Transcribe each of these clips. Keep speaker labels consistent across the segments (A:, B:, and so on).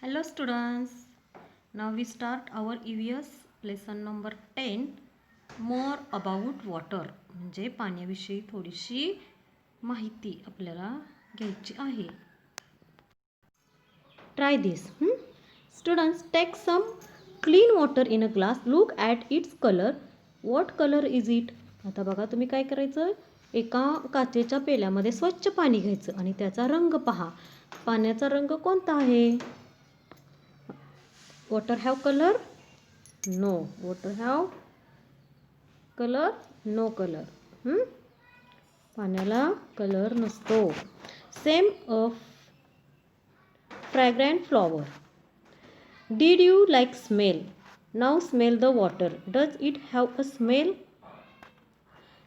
A: Hello students, now we start our EVS lesson number 10 more about water म्हणजे पाण्याविषयी थोडीशी माहिती आपल्याला घ्यायची आहे. Try this. Students, take some clean water in a glass. Look at its color. What color is it? आता बघा तुम्ही काय करायचं, एका काचेच्या पेल्यामध्ये स्वच्छ पाणी घ्यायचं आणि त्याचा रंग पहा. पाण्याचा रंग कोणता आहे? Water have color? No. Water have color? No color. पाण्याला कलर नसतो. Same of fragrant flower. Did you like smell? Now smell the water. Does it have a smell?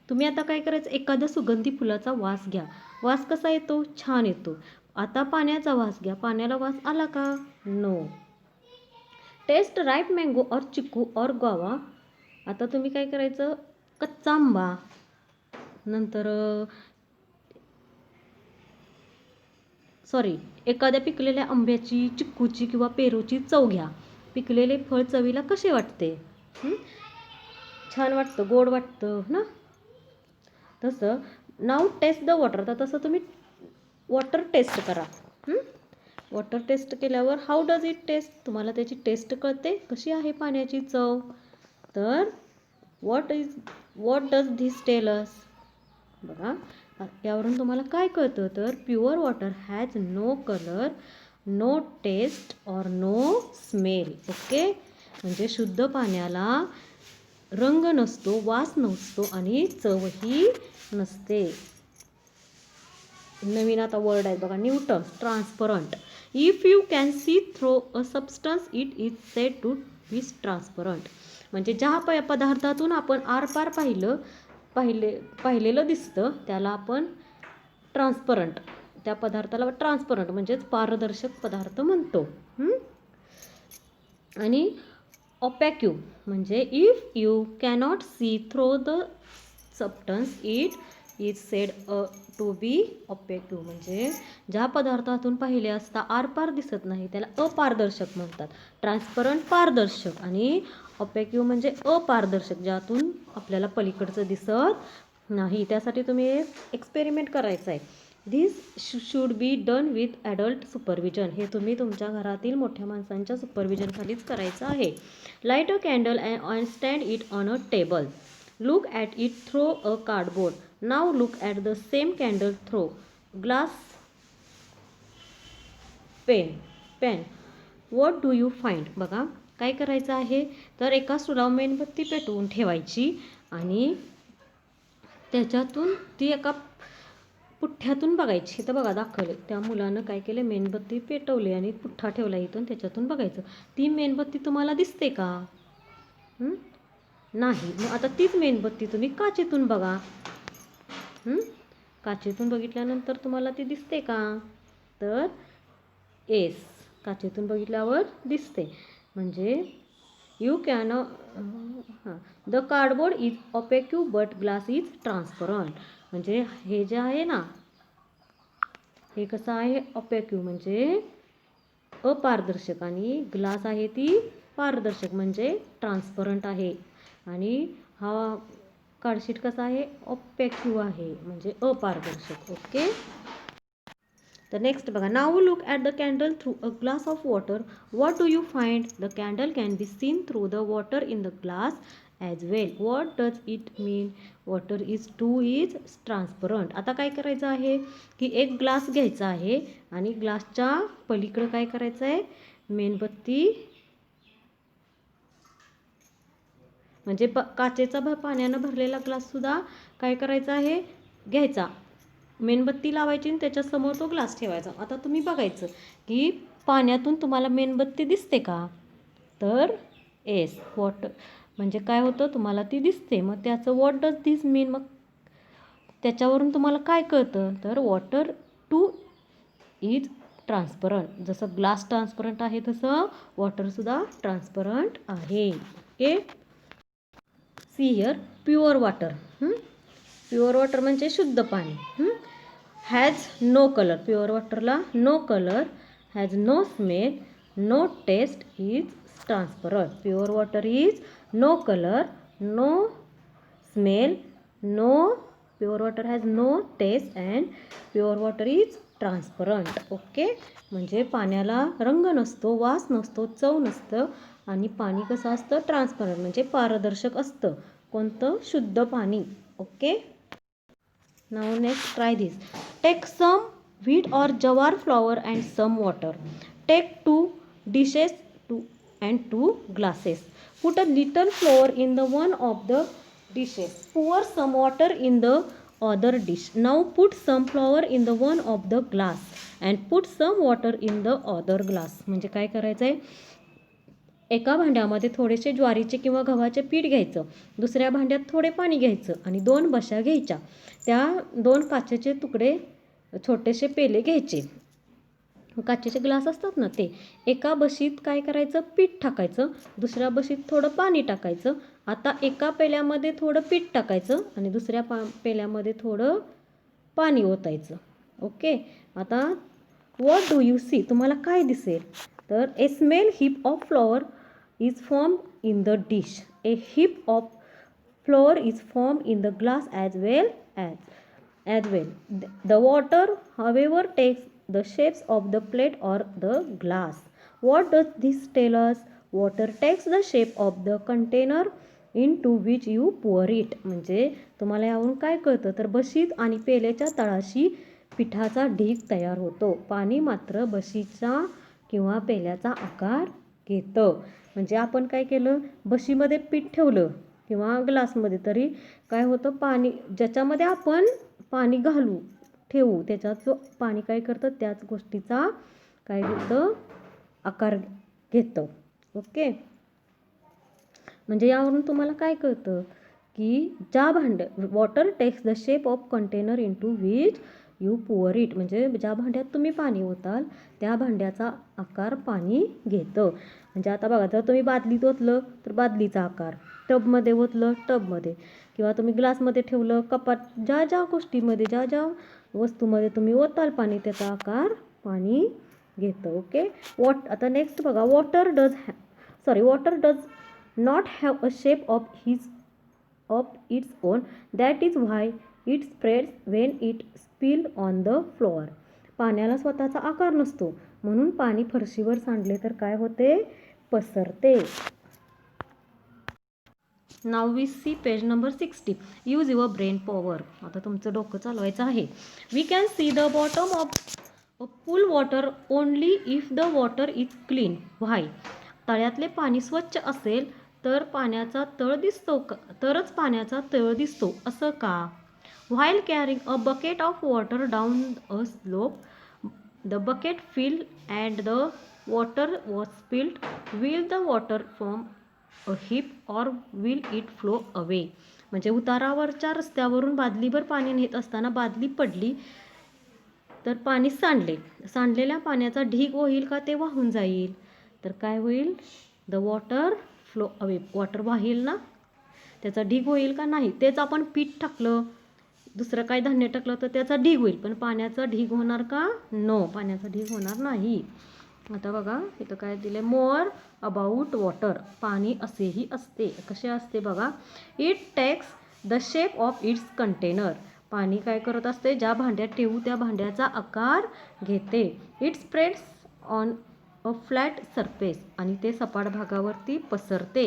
A: तुम्ही आता काय करायचं, एखाद्या सुगंधी फुलाचा वास घ्या. वास कसा येतो? छान येतो. आता पाण्याचा वास घ्या. पाण्याला वास आला का? नो. टेस्ट राईप मँगो और चिकू और गुआवा. आता तुम्ही काय करायचं, कच्चा आंबा, नंतर एखाद्या पिकलेल्या आंब्याची, चिक्कूची किंवा पेरूची चव घ्या. पिकलेले फळ चवीला कसे वाटते? छान वाटतं, गोड वाटतं ना. तसं नाव टेस्ट द वॉटर. तर तसं तुम्ही वॉटर टेस्ट करा. वॉटर टेस्ट केल्यावर हाऊ डज इट टेस्ट, तुम्हाला त्याची टेस्ट कळते, कशी आहे पाण्याची चव. तर what does this tell us. बघा यावरून तुम्हाला काय कळतं, तर pure water has no colour, no taste और नो स्मेल. ओके, म्हणजे शुद्ध पाण्याला रंग नसतो, वास नसतो आणि चवही नसते. नवीन आता वर्ड आहे बघा, Newton. Transparent. If you can see through a substance it is said to be transparent. म्हणजे ज्या पदार्थातून आपण आरपार पाहिलेलं दिसतं त्याला आपण ट्रान्सपरंट, त्या पदार्थाला ट्रान्सपरंट म्हणजेच पारदर्शक पदार्थ म्हणतो. आणि ऑपॅक्यू म्हणजे if you cannot see through the substance it is said to be opaque. म्हणजे ज्या पदार्थातून पाहिले असता आरपार दिसत नाही त्याला अपारदर्शक म्हणतात. ट्रान्सपरंट पारदर्शक आणि ऑपॅक्यू म्हणजे अपारदर्शक, ज्यातून आपल्याला पलीकडचं दिसत नाही. त्यासाठी तुम्ही एक्सपेरिमेंट करायचं आहे. This should be done with adult supervision. हे तुम्ही तुमच्या घरातील मोठ्या माणसांच्या सुपरविजन खालीच करायचं आहे. Light a candle and stand it on a table. Look at it through a cardboard. Now look at the same candle through glass pen. What do you find? बघा काय करायचं आहे, तर एका सुरावर मेणबत्ती पेटवून ठेवायची आणि त्याच्यातून ती एका पुठ्ठ्यातून बघायची. तर बघा दाखवले, त्या मुलानं काय केलं, मेणबत्ती पेटवली आणि पुठ्ठा ठेवला इथून, त्याच्यातून बघायचं. ती मेणबत्ती तुम्हाला दिसते का? नाही. मग आता तीच मेणबत्ती तुम्ही काचेतून बघा. काचेतून बघितल्यानंतर तुम्हाला ती दिसते का? तर येस, काचेतून बघितल्यावर दिसते. म्हणजे you can the cardboard is opaque but glass is transparent. म्हणजे हे जे आहे ना, हे कसं आहे, ऑपॅक्यू म्हणजे अपारदर्शक आणि ग्लास आहे ती पारदर्शक म्हणजे ट्रान्सपरंट आहे. आणि हा कार्डशीट कसा आहे, ऑपॅक्यू आहे म्हणजे अपारदर्शक. ओके. तर नेक्स्ट बघा, now look at the candle through a glass of water. What do you find? The candle can be seen through the water in the glass as well. What does it mean? Water is transparent. आता काय करायचं आहे की एक glass घ्यायचा आहे आणि ग्लासच्या पलीकडं काय करायचं आहे, मेणबत्ती म्हणजे काचेचा पाण्यानं भरलेला ग्लाससुद्धा काय करायचा आहे, घ्यायचा, मेणबत्ती लावायची आणि त्याच्यासमोर तो ग्लास ठेवायचा. आता तुम्ही बघायचं की पाण्यातून तुम्हाला मेणबत्ती दिसते का? तर येस, वॉटर म्हणजे काय होतं, तुम्हाला ती दिसते. मग त्याचं व्हॉट डज धिस मीन, मग त्याच्यावरून तुम्हाला काय कळतं, तर वॉटर टू इज ट्रान्सपरंट. जसं ग्लास ट्रान्सपरंट आहे तसं वॉटरसुद्धा ट्रान्सपरंट आहे. Okay. See here, pure water. Pure water म्हणजे शुद्ध पाणी. Has no colour. प्युअर वॉटरला no colour, has no smell, no taste is transparent. Pure water is no color, no smell, no pure water has no taste and pure water is transparent. Okay, म्हणजे पाण्याला रंग नसतो, वास नसतो, चव नसतं आणि पाणी कसं असतं ट्रान्सपरंट म्हणजे पारदर्शक असतं. कोणतं? शुद्ध पाणी. Okay. Now next try this. Take some wheat or jawar flour and some water. Take 2 dishes and 2 glasses. Put a little flour in the one of the dishes. Pour some water in the other dish. Now put some flour in the one of the glass and put some water in the other glass. म्हणजे काय करायचं आहे? एका भांड्यामध्ये थोडेसे ज्वारीचे किंवा गव्हाचे पीठ घ्यायचं, दुसऱ्या भांड्यात थोडे पाणी घ्यायचं आणि 2 बशा घ्यायच्या. त्या 2 काचेचे तुकडे छोटेसे पेले घ्यायचे, काचेचे ग्लास असतात ना ते. एका बशीत काय करायचं? पीठ टाकायचं, दुसऱ्या बशीत थोडं पाणी टाकायचं. आता एका पेल्यामध्ये थोडं पीठ टाकायचं आणि दुसऱ्या पेल्यामध्ये थोडं पाणी ओतायचं. ओके. आता व्हॉट डू यू सी? तुम्हाला काय दिसेल? तर a smell hip of flower is formed in the dish. A heap of flour is formed in the glass as well. The water, however, takes the shapes of the plate or the glass. What does this tell us? Water takes the shape of the container into which you pour it. म्हणजे तुम्हाला यावरून काय कळतं? तर बशीत आणि पेल्याच्या तळाशी पिठाचा ढीग तयार होतो. पाणी मात्र बशीचा किंवा पेल्याचा आकार घेतं. म्हणजे आपण काय केलं? बशीमध्ये पीठ ठेवलं किंवा ग्लासमध्ये, तरी काय होतं? पाणी ज्याच्यामध्ये आपण पाणी घालू ठेवू त्याच्यात जो पाणी काय करतं त्याच गोष्टीचा काय घेतं? आकार घेतं. ओके. म्हणजे यावरून तुम्हाला काय कळतं की ज्या water takes the shape of container into which you pour it. म्हणजे ज्या भांड्यात तुम्ही पाणी ओताल त्या भांड्याचा आकार पाणी घेतं. म्हणजे आता बघा, जर तुम्ही बादलीत ओतलं तर बादलीचा आकार, टबमध्ये ओतलं टबमध्ये, किंवा तुम्ही ग्लासमध्ये ठेवलं, कपात, ज्या ज्या गोष्टीमध्ये ज्या ज्या वस्तूमध्ये तुम्ही ओताल पाणी त्याचा आकार पाणी घेतं. ओके. आता नेक्स्ट बघा. Water does not have a shape of its own. That is why it spreads when it spill on the floor. पाण्याला स्वतःचा आकार नसतो, म्हणून पाणी फरशीवर सांडले तर काय होते? पसरते. नाव we see page number 60. Use your brain power. आता तुमचं डोकं चालवायचं आहे. We can see the bottom of a pool water only if the water is clean. Why? तळ्यातले पाणी स्वच्छ असेल तर पाण्याचा तळ दिसतो का? तरच पाण्याचा तळ दिसतो असं का? While carrying a bucket of water down a slope, the bucket field and the water was spilled. Will the water from a heap or will it flow away. म्हणजे उतारावरच्या रस्त्यावरून बादलीभर पाणी नेत असताना बादली पडली तर पाणी सांडलेल्या पाण्याचा ढीग होईल का ते वाहून जाईल? तर काय होईल? The water flow away. Water वाहील ना, त्याचा ढीग होईल का? नाही. तेच आपण पीठ टाकलं, दुसरं काय धान्य टाकलं तर त्याचा ढीग होईल, पण पाण्याचा ढीग होणार का? नो, पाण्याचा ढीग होणार नाही. आता बघा इथं काय दिले? More about water. पाणी असेही असते. कसे असते बघा? It takes the shape of its container. पाणी काय करत असते? ज्या भांड्यात ठेवू त्या भांड्याचा आकार घेते. It spreads on a flat surface. आणि ते सपाट भागावरती पसरते.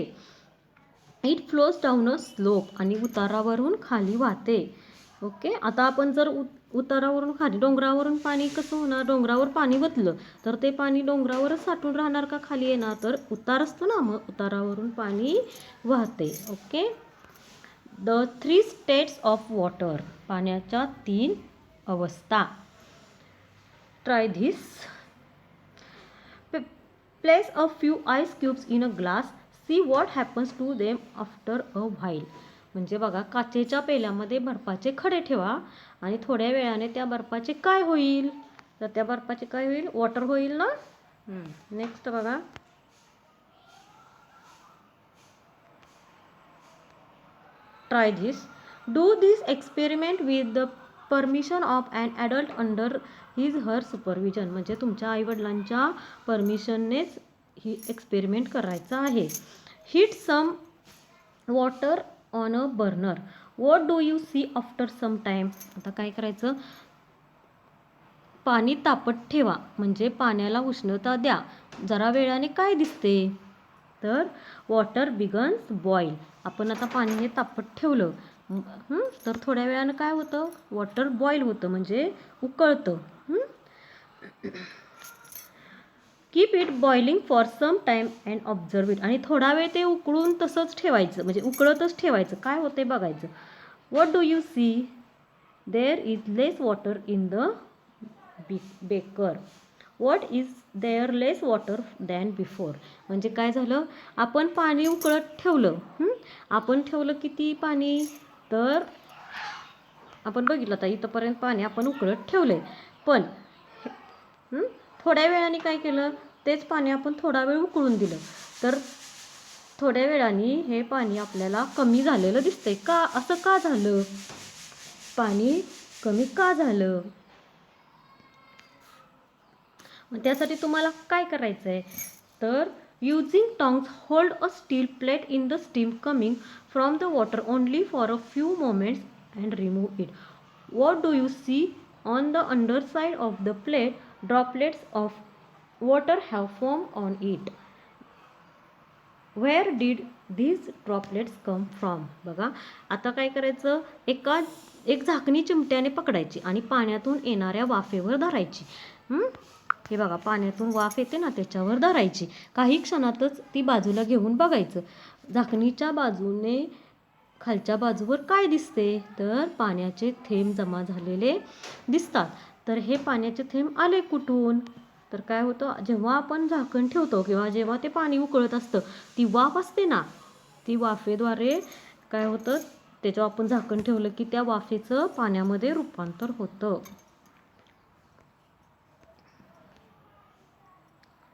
A: It flows down a slope. आणि उतारावरून खाली वाहते. ओके. आता आपण जर उतारावरून खाली, डोंगरावरून पाणी कसं होणार? डोंगरावर पाणी वतलं तर ते पाणी डोंगरावरच साठून राहणार का खाली येणार? तर उतार असतो ना, मग उतारावरून पाणी वाहते. Okay. The 3 states of water. पाण्याच्या 3 अवस्था. Try this. Place a few ice cubes in a glass. See what happens to them after a while. म्हणजे बघा, काचेच्या पेल्यामध्ये बर्फाचे खडे ठेवा आणि थोड्या वेळाने त्या बर्फाचे काय होईल? तर त्या बर्फाचे काय होईल? वॉटर होईल ना. नेक्स्ट बघा. Try this. Do this experiment with the permission of an adult under his her supervision, म्हणजे तुमच्या आईवडिलांच्या परमिशननेच ही एक्सपेरिमेंट करायचं आहे. Heat some water on a burner. What do you see after some time. आता काय करायचं, पाणी तापत ठेवा, म्हणजे पाण्याला उष्णता द्या. जरा वेळाने काय दिसते, तर वॉटर बिगन्स बॉईल. आपण आता पाणी हे तापत ठेवलं, तर थोड्या वेळानं काय होतं, वॉटर बॉईल होतं, म्हणजे उकळतं. Keep it boiling for some time and observe it. आणि थोडा वेळ ते उकळून तसंच ठेवायचं, म्हणजे उकळतच ठेवायचं. काय होते बघायचं. What do you see, there is less water in the beaker. What is there less water than before. म्हणजे काय झालं, आपण पाणी उकळत ठेवलं. आपण ठेवलं किती पाणी, तर आपण बघितलं आता इथंपर्यंत पाणी आपण उकळत ठेवलंय. पण थोड्या वेळाने काय केलं, तेच पाणी आपण थोडा वेळ उकळून दिलं, तर थोड्या वेळाने हे पाणी आपल्याला कमी झालेलं दिसतंय. का, असं का झालं, पाणी कमी का झालं. मग त्यासाठी तुम्हाला काय करायचं आहे, तर using tongs hold a steel plate in the steam coming from the water only for a few moments and remove it. What do you see on the underside of the plate. Droplets of water have form on it. Where did these droplets come from. बघा आता काय करायचं, एक झाकणी चिमट्याने पकडायची आणि पाण्यातून येणाऱ्या वाफेवर धरायची. हे बघा, पाण्यातून वाफ येते ना, त्याच्यावर धरायची. काही क्षणातच ती बाजूला घेऊन बघायचं. झाकणीच्या बाजूने खालच्या बाजूवर काय दिसते, तर पाण्याचे थेंब जमा झालेले दिसतात. तर हे पाण्याचे थेंब आले कुठून, तर काय होतं, जेव्हा आपण झाकण ठेवतो किंवा जेव्हा ते पाणी उकळत असतं, ती वाफ असते ना, ती वाफेद्वारे काय होतं, त्याच्यावर आपण झाकण ठेवलं की त्या वाफेचं पाण्यामध्ये रूपांतर होतं.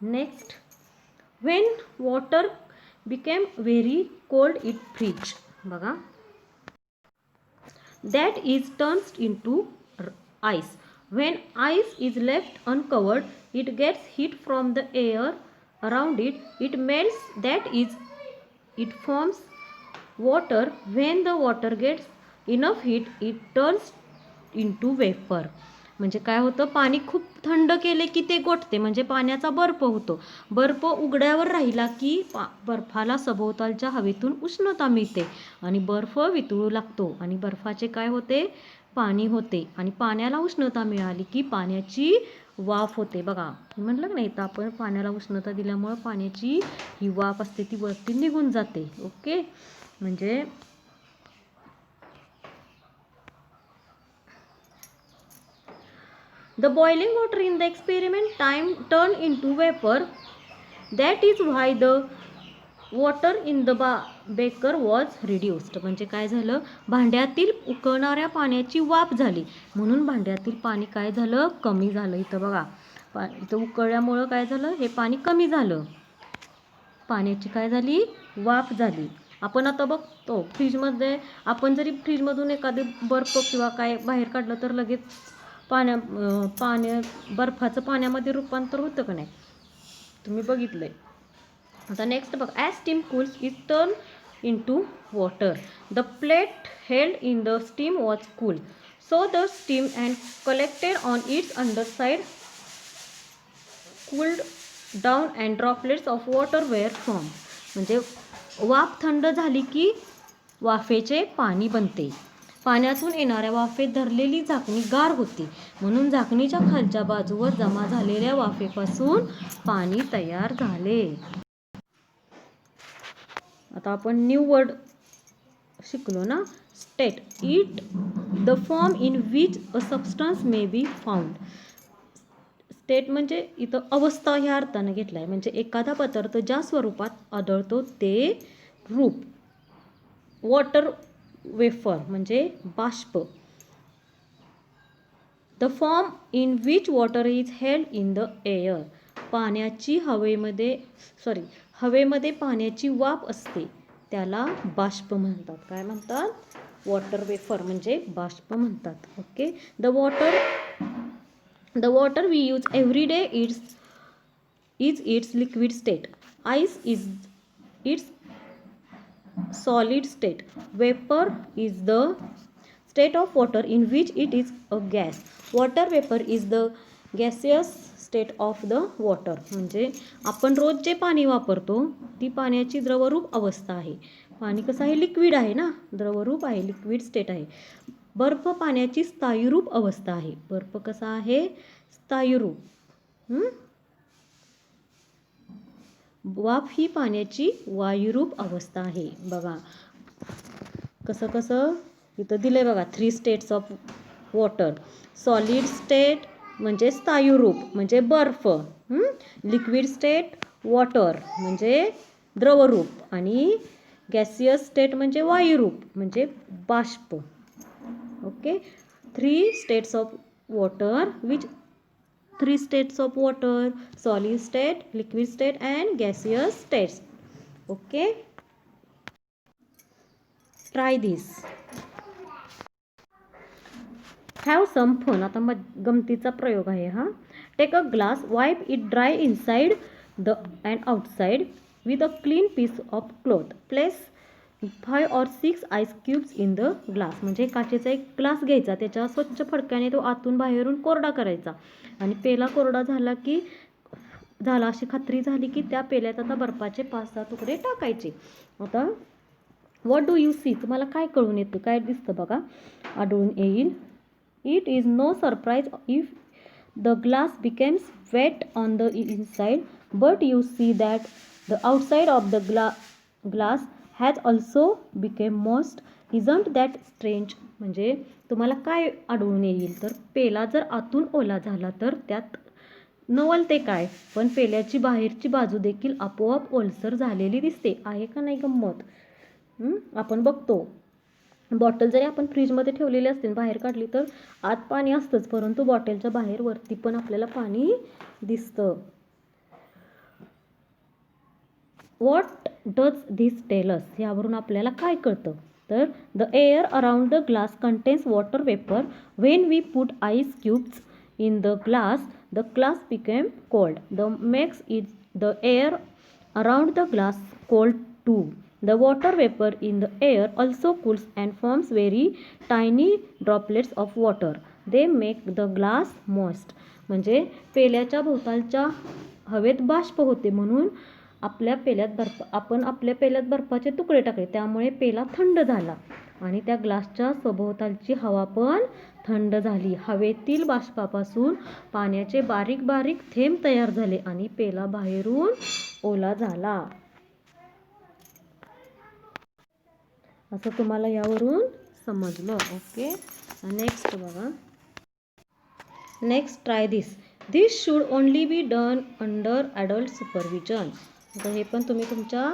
A: Next, when water became very cold it freeze. बघा, that is turns into ice. When ice is left uncovered it gets heat from the air around it. It melts, that is it forms water. When the water gets enough heat it turns into vapour. म्हणजे काय होतं, पाणी खूप थंड केले की ते गोठते, म्हणजे पाण्याचा बर्फ होतो. बर्फ उघड्यावर राहिला की बर्फाला सभोवतालच्या हवेतून उष्णता मिळते आणि बर्फ वितळू लागतो आणि बर्फाचे काय होते, पाणी होते. आणि पाण्याला उष्णता मिळाली की पाण्याची वाफ होते. बघा म्हटलं नाही, तर आपण पाण्याला उष्णता दिल्यामुळं पाण्याची ही वाफ असते ती वरती निघून जाते. ओके, म्हणजे the boiling water in the experiment time turned into vapor. That is why the water in the beaker was reduced. म्हणजे काय झालं, भांड्यातील उकळणाऱ्या पाण्याची वाफ झाली, म्हणून भांड्यातील पाणी काय झालं, कमी झालं. इथं बघा, इथं उकळल्यामुळं काय झालं, हे पाणी कमी झालं, पाण्याची काय झाली, वाफ झाली. आपण आता बघतो फ्रीजमध्ये, आपण जरी फ्रीजमधून एखादे बर्फ किंवा काय बाहेर काढलं तर लगेच बर्फाचं पाण्यामध्ये रूपांतर होतं का नाही, तुम्ही बघितलंय. आता नेक्स्ट बघ, as steam cools is turn into water. The plate held in the steam was cool, so the steam and collected on its underside cooled down and droplets of water were form. म्हणजे वाफ थंड झाली की वाफेचे पाणी बनते. पाण्यातून येणाऱ्या वाफेत धरलेली झाकणी गार होती, म्हणून झाकणीच्या खालच्या बाजूवर जमा झालेल्या वाफेपासून पाणी तयार झाले. आता आपण न्यू वर्ड शिकलो ना, state. It the form in which a substance may be found. State म्हणजे इथं अवस्था ह्या अर्थानं घेतला आहे, म्हणजे एखादा पदार्थ ज्या स्वरूपात आढळतो ते रूप. वॉटर वेफर म्हणजे बाष्प. The form in which water is held in the air. हवेमध्ये पाण्याची वाफ असते, त्याला बाष्प म्हणतात. काय म्हणतात, वॉटर वेफर म्हणजे बाष्प म्हणतात. Okay, the water The water we use every day is its liquid state. Ice is its solid state. Vapor is the state of water in which it is a gas. Water vapor is the gaseous state of the water. म्हणजे आपण रोज जे पाणी वापरतो ती पाण्याची द्रवरूप अवस्था आहे. पाणी कसं आहे, लिक्विड आहे ना, द्रवरूप आहे, लिक्विड स्टेट आहे. बर्फ पाण्याची स्थायीरूप अवस्था आहे. बर्फ कसा आहे, स्थायीरूप. वाफ ही पाण्याची वायुरूप अवस्था आहे. बघा कसं कसं इथं दिलंय बघा, 3 states of water. Solid state म्हणजे स्थायीरूप म्हणजे बर्फ, लिक्विड स्टेट वॉटर म्हणजे द्रवरूप, आणि गॅसियस स्टेट म्हणजे वायुरूप म्हणजे बाष्प. Okay, 3 states of water which 3 states of water: solid state, liquid state and gaseous states. Okay, try this. Have some fun. आता गमतीचा प्रयोग आहे हा. Take a glass, wipe it dry inside and outside with a clean piece of cloth. Place 5 or 6 ice cubes in the glass. म्हणजे काचेचा एक glass घ्यायचा, त्याच्या स्वच्छ फडक्याने तो आतून बाहेरून कोरडा करायचा, आणि पेला कोरडा झाला की अशी खात्री झाली की त्या पेल्यात आता बर्फाचे 5-6 तुकडे टाकायचे. आता व्हॉट डू यू सी, तुम्हाला काय कळून येतं, काय दिसतं बघा, आढळून येईल. It is no surprise if the glass becomes wet on the inside, but you see that the outside of the glass has also become moist. Isn't that strange. म्हणजे तुम्हाला काय आढळून येईल, तर पेला जर आतून ओला झाला तर त्यात नवलते काय, पण पेल्याची बाहेरची बाजू देखील आपोआप ओलसर झालेली दिसते. आहे का नाही गंमत. आपण बघतो बॉटल जरी आपण फ्रीजमध्ये ठेवलेली असते, बाहेर काढली तर आत पाणी असतंच, परंतु बॉटलच्या बाहेर वरती पण आपल्याला पाणी दिसतं. What does this tell us, यावरून आपल्याला काय कळतं, तर the air around the glass contains water vapour. When we put ice cubes in the glass became cold. The makes it the air around the glass cold too. The water vapor in the air also cools and forms very tiny droplets of water. They make the glass moist. म्हणजे पेल्याच्या भोवतालच्या हवेत बाष्प होते, म्हणून आपण आपल्या पेल्यात बर्फाचे तुकडे टाकले, त्यामुळे पेला थंड झाला आणि त्या ग्लासच्या सभोवतालची हवा पण थंड झाली. हवेतील बाष्पापासून पाण्याचे बारीक बारीक थेंब तयार झाले आणि पेला बाहेरून ओला झाला. असं तुम्हाला यावरून समजलं. ओके, नेक्स्ट बघा. Next try this. This should only be done under adult supervision. आता हे पण तुम्ही तुमच्या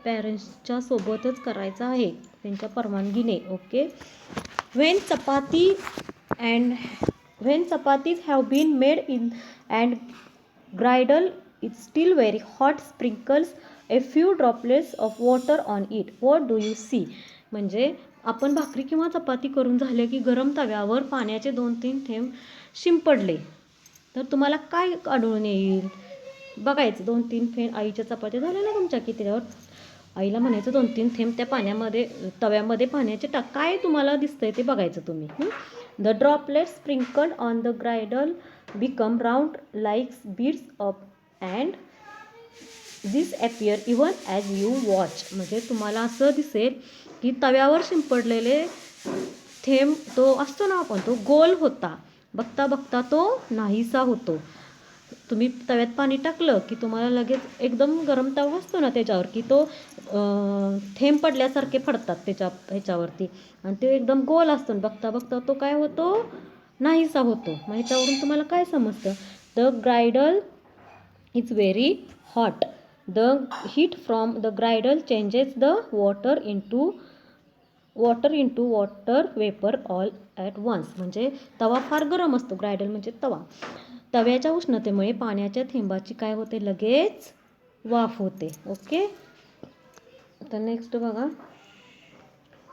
A: पॅरेंट्सच्या सोबतच करायचं आहे, त्यांच्या परवानगीने. Okay. When chapatis have been made in and griddle is still very hot, sprinkles a few droplets of water on it. What do you see? म्हणजे आपण भाकरी किंवा चपाती करून झाले की गरम तव्यावर पाण्याचे 2-3 थेंब शिंपडले तर तुम्हाला काय आढळून येईल. बघायचं 2-3 थेंब. आईच्या चपात्या झाल्या ना तुमच्या की त्यावर आईला म्हणायचं 2-3 थेंब त्या पाण्यामध्ये तव्यामध्ये पाण्याचे टाक. काय तुम्हाला दिसतंय ते बघायचं तुम्ही. The droplets sprinkled on the griddle become round like beads of and disappear even as you watch. म्हणजे तुम्हाला असं दिसेल की तव्यावर शिंपडलेले थेंब तो असतो ना आपण, तो गोल होता, बघता बघता तो नाहीसा होतो. तुम्ही तव्यात पाणी टाकलं की तुम्हाला लगेच एकदम गरम तवा असतो ना त्याच्यावर की तो थेंब पडल्यासारखे पडतात ह्याच्यावरती, आणि ते एकदम गोल असतो. बघता बघता तो काय होतो, नाहीसा होतो. मग ह्याच्यावरून तुम्हाला काय समजतं, the griddle is very hot. The heat from the griddle changes the water into water vapour all at once. म्हणजे तवा फार गरम असतो, ग्राइडल म्हणजे तवा. तव्याच्या उष्णतेमुळे पाण्याच्या थेंबाची काय होते, लगेच वाफ होते. ओके. आता नेक्स्ट बघा.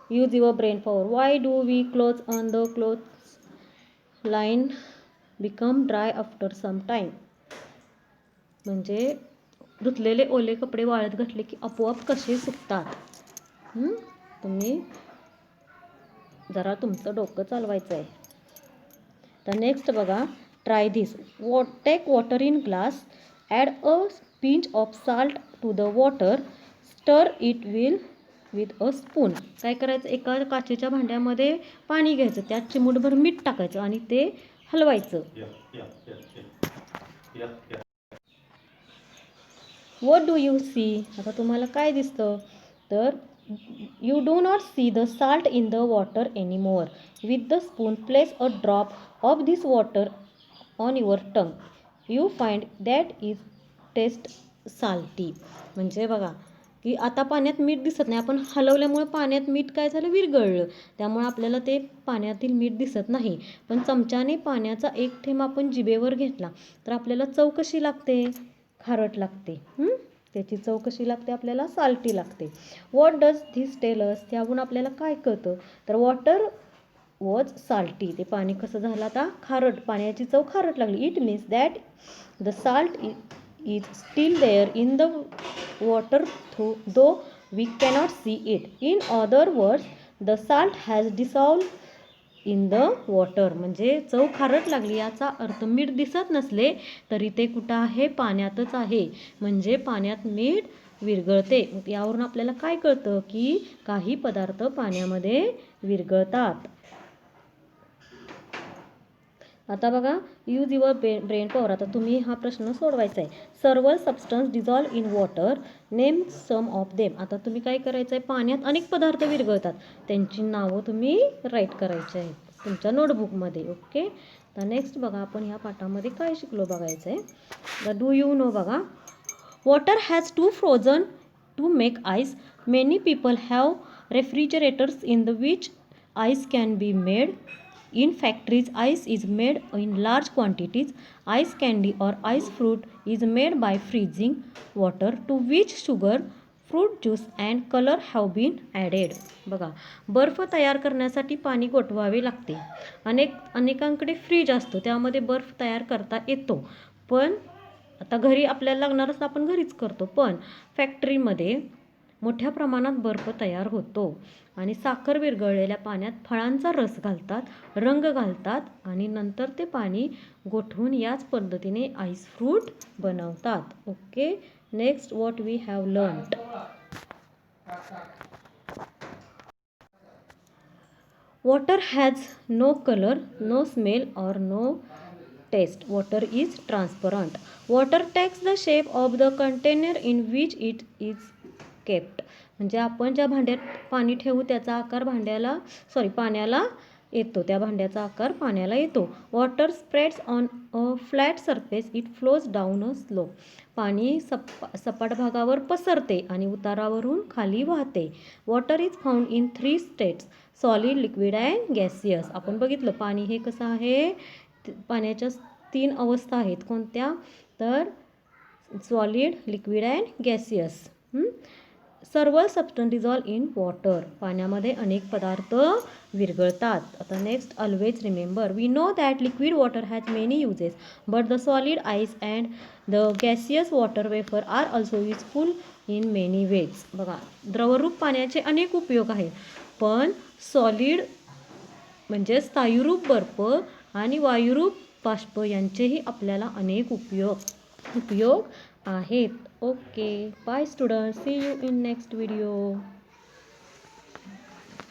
A: Use your brain power. Why do we clothes on the cloth line become dry after some time. म्हणजे धुतलेले ओले कपडे वाळत घातले की आपोआप कसे सुकतात. तुम्ही जरा तुमचं डोकं चालवायचं आहे. तर नेक्स्ट बघा, try this. Take water in glass, add a pinch of salt to the water, stir it with a spoon. काय करायचं, एका काचेच्या भांड्यामध्ये पाणी घ्यायचं, त्यात चिमूटभर मीठ टाकायचं आणि ते हलवायचं. What do you see. आता तुम्हाला काय दिसतं, तर you do not see the salt in the water anymore. With the spoon place a drop of this water on your tongue. You find that is taste salty. म्हणजे बघा की आता पाण्यात मीठ दिसत नाही, आपण हलवल्यामुळे पाण्यात मीठ काय झालं, विरघळलं, त्यामुळे आपल्याला ते पाण्यातील मीठ दिसत नाही. पण चमच्याने पाण्याचा एक थेंब आपण जिभेवर घेतला तर आपल्याला चव कशी लागते, खारट लागते. त्याची चव कशी लागते, आपल्याला साल्टी लागते. व्हॉट डज धिस टेल अस. त्याहून आपल्याला काय कळतं, तर वॉटर वॉज साल्टी. ते पाणी कसं झालं आता, खारट, पाण्याची चव खारट लागली. It means that the salt is still there in the water though we cannot see it. In other words the salt has dissolved in the water. म्हणजे चव खारट लागली याचा अर्थ मीठ दिसत नसले तरी ते कुठं आहे, पाण्यातच आहे. म्हणजे पाण्यात मीठ विरघळते. यावरून आपल्याला काय कळतं की काही पदार्थ पाण्यामध्ये विरघळतात. आता बघा, यूज युअर ब्रेन पॉवर. आता तुम्ही हा प्रश्न सोडवायचा आहे. Several substance dissolve in water, name some of them. आता तुम्ही काय करायचं आहे, पाण्यात अनेक पदार्थ विरघळतात, त्यांची नावं तुम्ही राईट करायची आहेत तुमच्या नोटबुकमध्ये. ओके. तर नेक्स्ट बघा, आपण ह्या पाठामध्ये काय शिकलो बघायचं आहे. The do you know. बघा, water has to frozen to make ice. Many people have refrigerators in the which ice can be made. In factories, ice is made in large quantities. Ice candy or ice fruit is made by freezing water to which sugar, fruit juice and color have been added. बघा, बर्फ तयार करण्यासाठी पाणी गोठवावे लागते. अनेकांकडे fridge असतो, त्यामध्ये बर्फ तयार करता येतो. पण आता घरी आपल्याला लागणार असतं, आपण घरीच करतो. पण फॅक्टरीमध्ये मोठ्या प्रमाणात बर्फ तयार होतो आणि साखर विरघळलेल्या पाण्यात फळांचा रस घालतात, रंग घालतात आणि नंतर ते पाणी गोठवून याच पद्धतीने आईस फ्रूट बनवतात. Okay. Next, what we have learned. Water has no colour, no smell और no taste. Water is transparent. Water takes the shape of the container in which it is kept. म्हणजे आपण ज्या भांड्यात पाणी ठेवू त्याचा आकार पाण्याला येतो, त्या भांड्याचा आकार पाण्याला येतो. Water spreads on a flat surface, it flows down a slope. पाणी सपाट भागावर पसरते आणि उतारावरून खाली वाहते. Water is found in 3 states, solid, liquid and gaseous. आपण बघितलं पाणी हे कसं आहे, पाण्याच्या 3 अवस्था आहेत. कोणत्या, तर solid, liquid and gaseous. Several substance dissolve in water. पाण्यामध्ये अनेक पदार्थ विरघळतात. आता next, always remember. We know that liquid water has many uses, but the solid ice and the gaseous water vapour are also useful in many ways. बघा, द्रवरूप पाण्याचे अनेक उपयोग आहेत, पण सॉलिड म्हणजे स्थायूरूप बर्फ आणि वायुरूप बाष्प यांचेही आपल्याला अनेक उपयोग आहेत. Okay, bye students, see you in next video.